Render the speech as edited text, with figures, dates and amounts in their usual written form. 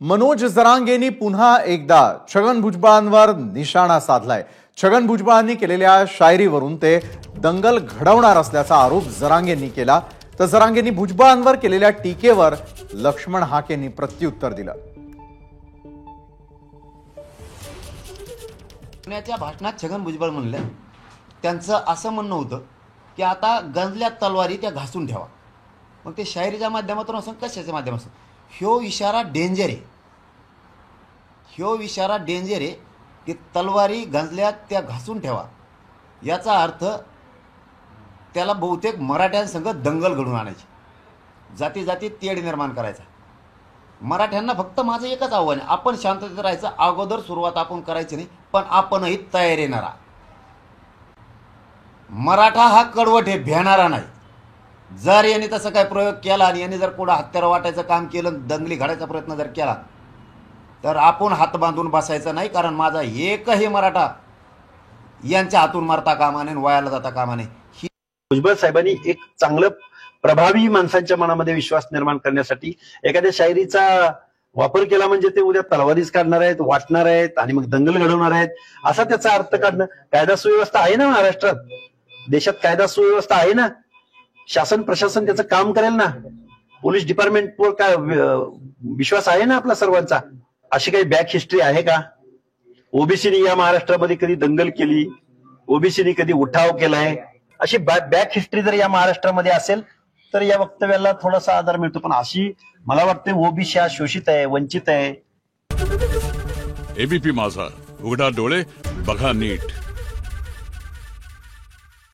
मनोज जरांगेंनी पुन्हा एकदा छगन भुजबळांवर निशाणा साधलाय। छगन भुजबळांनी केलेल्या शायरीवरून ते दंगल घडवणार असल्याचा आरोप जरांगेंनी केला। तर जरांगेंनी भुजबळांवर केलेल्या टीकेवर लक्ष्मण हाकेंनी प्रत्युत्तर दिलं। पुण्याच्या भाषणात छगन भुजबळ म्हणले, त्यांचं असं म्हणणं होतं की आता गंजल्या तलवारी त्या घासून ठेवा। मग ते शायरीच्या माध्यमातून असं कशाच्या माध्यमातून ह्यो इशारा डेंजर आहे, ह्यो इशारा डेंजर आहे की तलवारी गंजल्या त्या घासून ठेवा। याचा अर्थ त्याला बहुतेक मराठ्यांसंग दंगल घडून आणायची, जाती जाती तेढ निर्माण करायचा। मराठ्यांना फक्त माझं एकच आव्हान आहे, आपण शांततेत राहायचं। अगोदर सुरुवात आपण करायची नाही, पण आपणही तयार येणारा। मराठा हा कडवट आहे, भेणारा नाही। जर यांनी तसं काय प्रयोग केला आणि यांनी जर कोणा हत्यार वाटायचं काम केलं, दंगली घडायचा प्रयत्न जर केला, तर आपण हात बांधून बसायचं नाही। कारण माझा एकही मराठा यांच्या हातून मरता कामा नये, वयाला जाता कामा नये। भुजबळ साहेबांनी एक चांगलं प्रभावी माणसांच्या मनामध्ये विश्वास निर्माण करण्यासाठी एखाद्या शायरीचा वापर केला, म्हणजे ते उद्या तलवारीच काढणार आहेत, वाटणार आहेत आणि मग दंगल घडवणार आहेत, असा त्याचा अर्थ काढणं। कायदा सुव्यवस्था आहे ना महाराष्ट्रात, देशात कायदा सुव्यवस्था आहे ना, शासन प्रशासन त्याचं काम करेल ना, पोलीस डिपार्टमेंटवर काय विश्वास आहे ना आपला सर्वांचा। अशी काही बॅक हिस्ट्री आहे का? ओबीसीनी या महाराष्ट्रामध्ये कधी दंगल केली, ओबीसीनी कधी उठाव केलाय? अशी बॅक हिस्ट्री जर या महाराष्ट्रामध्ये असेल तर या वक्तव्याला थोडासा आधार मिळतो। पण अशी मला वाटते ओबीसी हा शोषित आहे, वंचित आहे। एबीपी माझा, उघडा डोळे बघा नीट।